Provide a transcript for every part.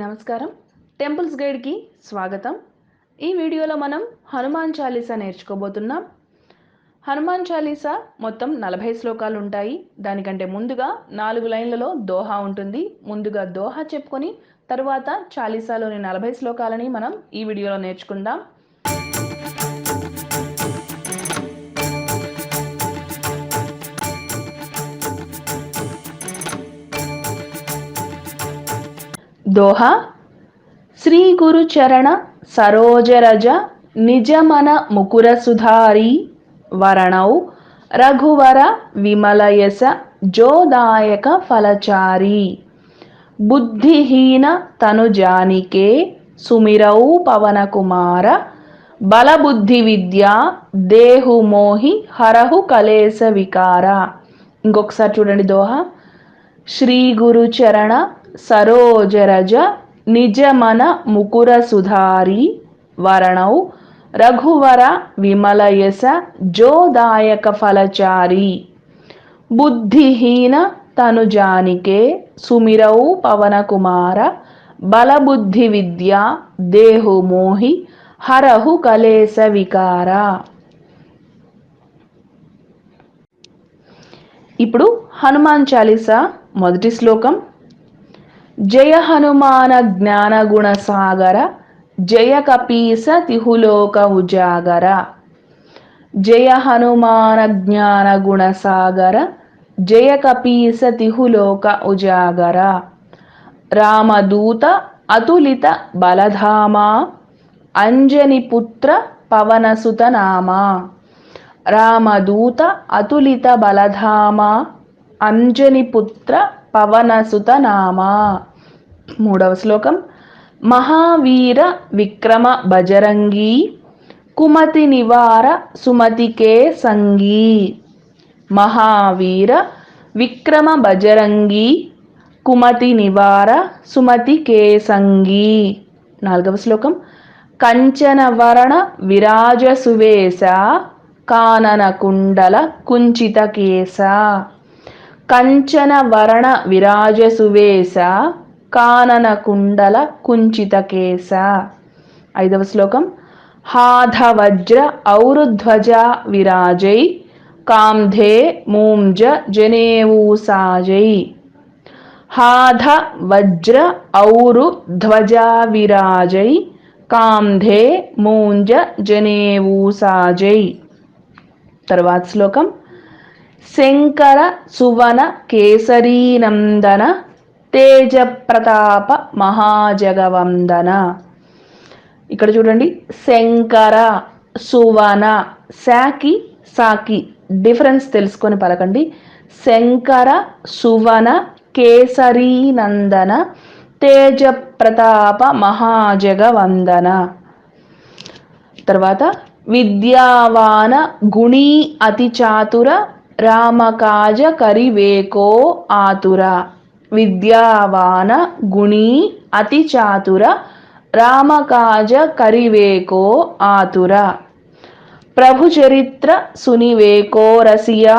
నమస్కారం. టెంపుల్స్ గైడ్కి స్వాగతం. ఈ వీడియోలో మనం హనుమాన్ చాలీసా నేర్చుకోబోతున్నాం. హనుమాన్ చాలీసా మొత్తం 40 శ్లోకాలు ఉంటాయి. దానికంటే ముందుగా 4 లైన్లలో దోహా ఉంటుంది. ముందుగా దోహా చెప్పుకొని తరువాత చాలీసాలోని 40 శ్లోకాలని మనం ఈ వీడియోలో నేర్చుకుందాం. దోహా శ్రీ గురు చరణ సరోజరజ నిజమన ముకుర సుధారి వరణౌ రఘువర విమలయస జోదాయక ఫలచారి బుద్ధిహీన తనుజానికే సుమిరౌ పవన కుమార బలబుద్ధి విద్యా దేహు మోహి హరహు కలేశ వికార. ఇంకొకసారి చూడండి దోహా. శ్రీ గురు చరణ సరోజరజ నిజమన ముకుర సుధారి వరణౌ రఘువర విమలయస జోదాయక ఫలచారి బుద్ధిహీన తనుజానికే సుమిరౌ పవన కుమార బలబుద్ధి విద్యా దేహు మోహి హరహు కలేశ వికార. ఇప్పుడు హనుమాన్ చాలీసా మొదటి శ్లోకం. జయ హనుమాన జ్ఞాన గుణ సాగర జయ కపీస తిహులోక ఉజాగర. జయ హనుమాన జ్ఞాన గుణ సాగర జయ కపీస తిహులోక ఉజాగర. రామదూత అతులిత బలధామా అంజని పుత్ర పవనసుత నామా. రామదూత అతులిత బలధామా అంజని పుత్ర పవనసుత నామా. మూడవ శ్లోకం. మహావీర విక్రమ బజరంగీ కుమతి నివార సుమతికే సంగీ. మహావీర విక్రమ బజరంగీ కుమతి నివార సుమతికే సంగీ. నాలుగవ శ్లోకం. కంచన వరణ విరాజ సువేశ కానన కుండల కుంచిత కేశ. కంచన వరణ విరాజ సువేశ కానన కుండల కుంచిత కేశ. ఐదవ శ్లోకం. హాధ వజ్ర ఔరుధ్వజ విరాజై కాంధే మూంజ జనేవూ సాజై. హాధ వజ్ర ఔరు ధ్వజ విరాజై కాంధే మూంజ జనేవూ సాజై. తర్వాత శ్లోకం. శంకర సువన కేసరీ నందన తేజ ప్రతాప మహాజగవందన. ఇక్కడ చూడండి. శంకర సువన శాకి సాకి డిఫరెన్స్ తెలుసుకొని పలకండి. శంకర సువన కేసరీ నందన తేజ ప్రతాప మహాజగవందన. తర్వాత విద్యావాన గుణీ అతి చాతుర రామకాజ కరివేకో ఆతుర. విద్యావాన గుణీ అతి చాతుర రామకాజ కరివేకో ఆతుర. ప్రభు చరిత్ర సునివేకో రసియా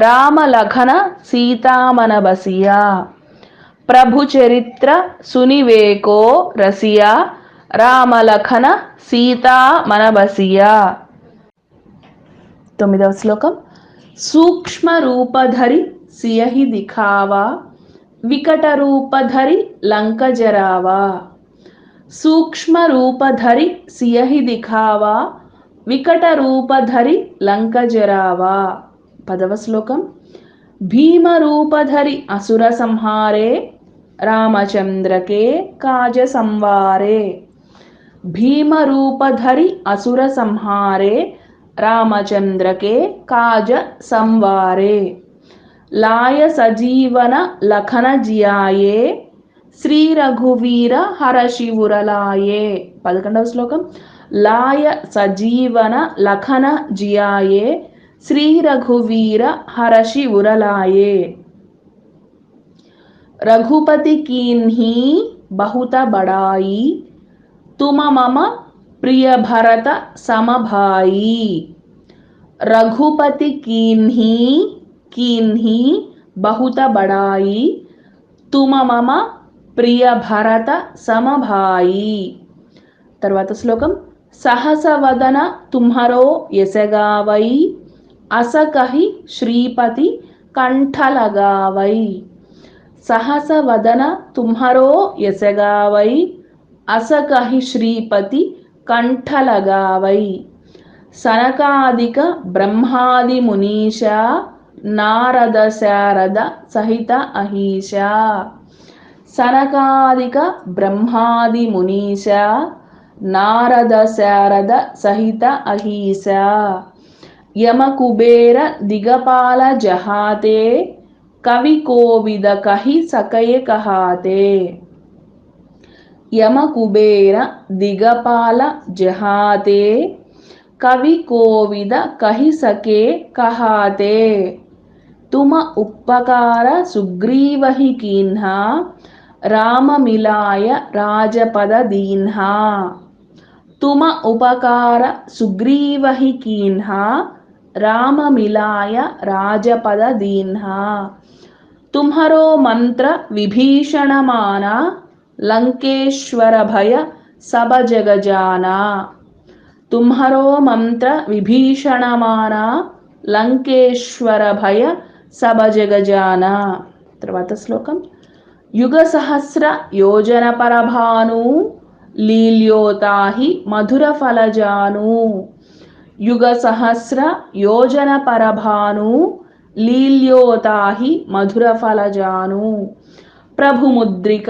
రామలఖన సీతామన బసియా. ప్రభు చరిత్ర సునివేకో రసియా రామలఖన సీతామన బసియా. తొమ్మిదవ శ్లోకం. సూక్ష్మ రూపధరి సియహి దిఖావా వికట రూపధరి లంక జరావా. సూక్ష్మ రూపధరి సియహి దిఖావా వికట రూపధరి లంక జరావా. పదవ శ్లోకం. భీమ రూపధరి అసుర సంహారే రామచంద్రకే కాజ సంవారే. భీమ రూపధరి అసుర సంహారే రామచంద్రకే కాజ సంవారే. లాయ సజీవన లఖన జియాయే శ్రీ రఘువీర హరశివురలాయే. 11వ శ్లోకం. లాయ సజీవన లఖన జియాయే శ్రీ రఘువీర హరశివురలాయే. రఘుపతి కీన్హీ బహుత బడాయి తుమ మమ ప్రియ భరత సమభాయి. రఘుపతి కీన్హీ కీన్హీ బహుత బడాయి తుమ మమ ప్రియ భరత సమభాయి. తర్వాత శ్లోకం సహస వదన తుమ్హరో యశగావై అసకహి శ్రీపతి కంఠలగావై. సహస వదన తుమ్హరో యశగావై అసకహి శ్రీపతి కంఠలగావై. సనకాదిక బ్రహ్మాది మునీష నారద శారద సహిత అహీష. సనకాదిక బ్రహ్మాది మునీష నారద శారద సహిత అహీష. యమ కుబేర దిగపాల జహాతే కవి కోవిద కహి సకయ కహాతే. యమ కుబేర దిగపాల జహాతే కవి కోవిద కహి సకే కహాతే. తుమ ఉపకార సుగ్రీవహి కీన్హా రామ మిలాయ రాజపద దీన్హా. తుమ ఉపకార సుగ్రీవహి కీన్హా రామ మిలాయ రాజపద దీన్హా. తుమ్హరో మంత్ర విభీషణ మానా లంకేశ్వర భయ సబ జగజానా. తుమ్హరో మంత్ర విభీషణ మానా లంకేశ్వర భయ సబ జగజానా. తర్వాత శ్లోకం యుగ సహస్ర యోజన పరభాను లీల్యోతాహి మధుర ఫలజాను. యుగ సహస్ర యోజన పరభాను లీల్యోతాహి మధుర ఫలజాను. ప్రభుముద్రిక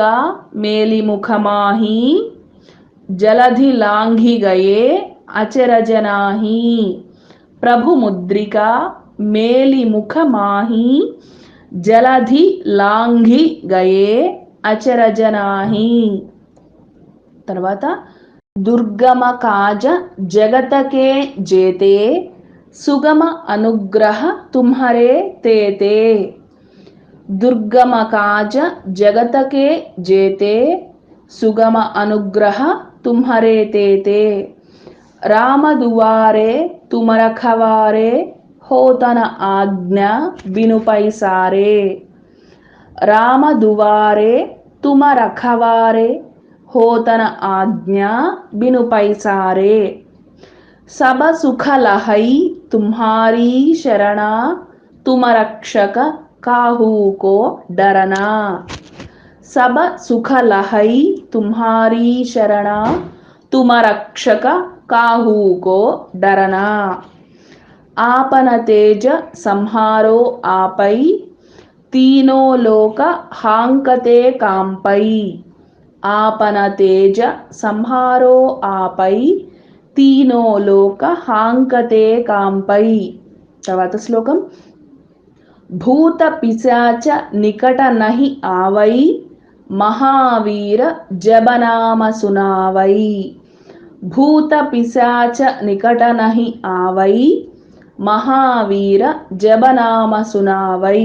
మేలిముఖమాహి జలధి లాంఘి గయే అచరజనాహి. ప్రభుముద్రిక మేలిముఖమాహి జలధి లాంఘి గయే అచరజనాహి. తర్వాత దుర్గమ కాజ జగతకే జేతే సుగమ అనుగ్రహ తుమ్హరే తేతే. దుర్గమ కాజ జగతకే జేతే సుగమ అనుగ్రహ తుమ్హరే తేతే. రామ దువారే తుమ రఖవారే హోతన ఆజ్ఞా బిను పైసారే. రామ దువారే తుమ రఖవారే హోతన ఆజ్ఞా బిను పైసారే. సబ సుఖ లహై తుమ్హారీ శరణా తుమ రక్షక కాహూ కో డరనా. సబ సుఖ లహై తుమ్హారీ శరణా తుమ రక్షక కాహూ కో డరనా. आपन तेज संहारो आपै तीनो लोक हांकते कांपै. आपन तेज संहारो आपै तीनो लोक हांकते कांपै. తర్వాత శ్లోకం భూత పిశాచ నికట నహి ఆవై మహావీర జబనామ సునావై. భూత పిశాచ నికట నహి ఆవై మహావీర జబనామ సునావై.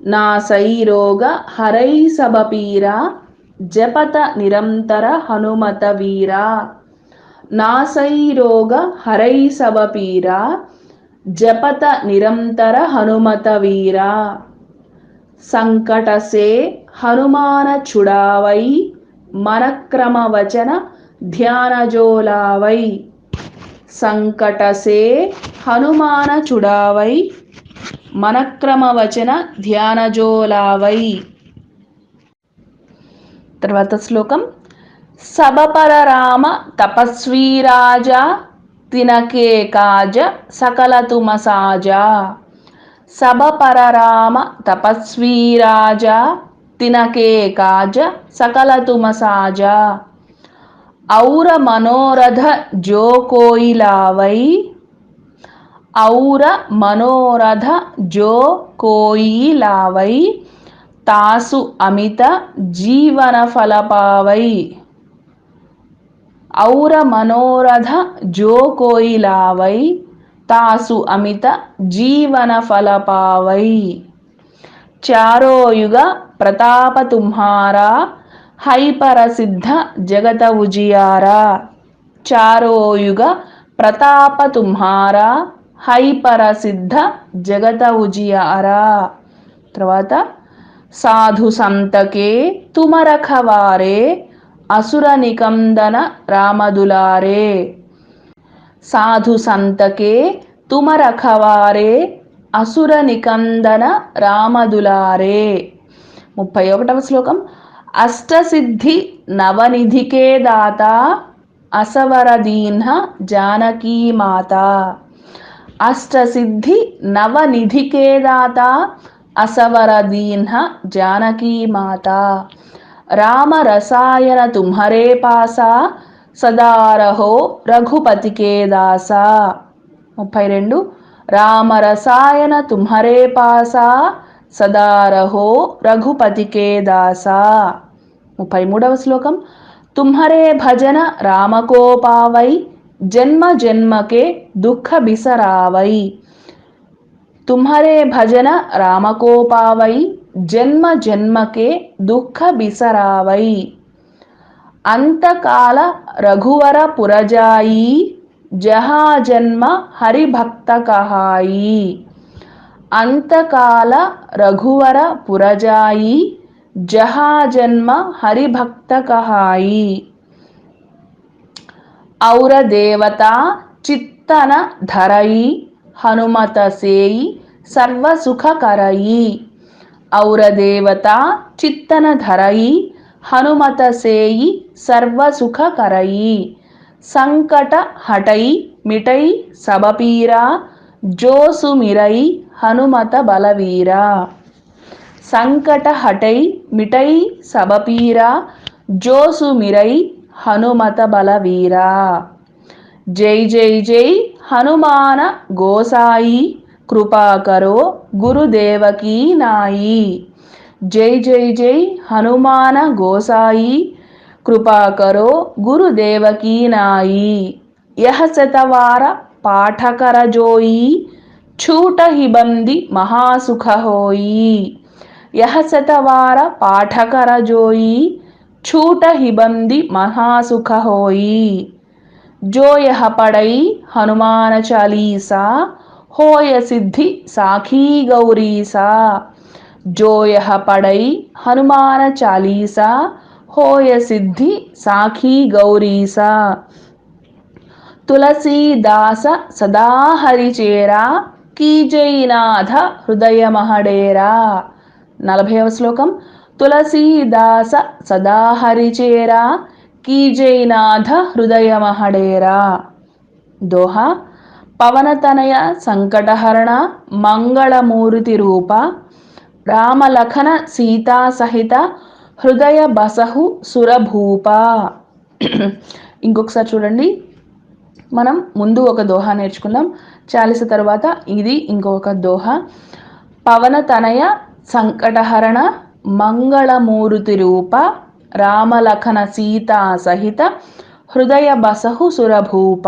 నాసై రోగ హరై సబ పీరా జపత నిరంతర హనుమత వీరా. నాసై రోగ హరై సబ పీరా జపత నిరంతర హనుమత వీరా. సంకట సే హనుమాన చుడావై మనక్రమ వచన ధ్యాన జోలావై. సంకట సే హనుమాన చుడావై మనక్రమ వచన ధ్యాన జోలావై. తర్వాత శ్లోకం సబపర రామ తపస్వీ రాజా తినకే కాజ సకల తుమ సాజా. సబపర రామ తపస్వీ రాజా తినకే కాజ సకల తుమ సాజా. ఔర మనోరథ జో కోయి లావై. ఔర మనోరథ జో కోయి లావై తాసు అమిత జీవన ఫల పావై. ఔర మనోరథ జో కోయి లావై తాసు అమిత జీవన ఫల పావై. చారో యుగ ప్రతాప తుమ్హారా హై పరసిద్ధ జగత ఉజియారా. చారో యుగ ప్రతాప తుమ్హారా హై పరసిద్ధ జగత ఉజియారా. తర్వాత साधु संतके तुम रखवारे असुर निकंदन राम दुलारे। साधु संतके तुम रखवारे असुर निकंदन राम दुलारे। 31వ శ్లోకం అష్టసిద్ధి నవనిధికే దాత అసవరదీన్హ జానకీ మాత। అష్టసిద్ధి నవనిధికే దాత असवरदीन्ह जानकी माता। राम रसायन तुम्हारे पासा सदा रहो रघुपति के दासा। 32 राम रसायन तुम्हारे पासा सदा रहो रघुपति के दासा। 33వ శ్లోకం तुम्हारे भजन राम को पावै जन्म जन्म के दुख बिसरावै। तुम्हारे भजन राम को पावै जन्म जन्म के दुख बिसरावै। अंतकाल रघुवर पुरजाई जहाँ जन्म हरि भक्त कहाई। अंतकाल रघुवर पुरजाई जहाँ जन्म हरि भक्त कहाई। और देवता चित्तन धरई हनुमत सेई सर्व सुख करई। और देवता चित्तन धरई हनुमत सेई सर्व सुख करई। संकट हटई मिटई सब पीरा जो सुमिरई हनुमत बलवीरा। संकट हटई मिटई सब पीरा जो सुमिरई हनुमत बलवीरा। जय जय जय हनुमान गोसाई कृपा करो गुरुदेव की नाई। जय जय जय हनुमान गोसाई कृपा करो गुरुदेव की नाई। यह शतवार पाठ कर जोई छूट ही बंदी महासुख होई। यह शतवार पाठ कर जोई छूट ही बंदी महासुख होई। जो यह पढ़ई हनुमान चालीसा होय सिद्धि साखी गौरीसा। जो यह पढ़ई हनुमान चालीसा होय सिद्धि साखी गौरीसा। तुलसीदास सदा हरिचेरा कीजैनाथ हृदय महडेरा। 40వ శ్లోకం तुलसीदास सदा हरिचेरा कीजैनाथ हृदय महडेरा। दोहा पवनतनय संकटहरण मंगलमूर्ति रूप रामलखन सीता सहित హృదయ బసహు సురభూప। ఇంకొకసారి చూడండి, మనం ముందు ఒక దోహా నేర్చుకున్నాం, చాలీస తర్వాత ఇది ఇంకొక దోహా. పవనతనయ సంకటహరణ మంగళమూర్తి రూప రామలఖన సీతా సహిత హృదయ బసహు సురభూప.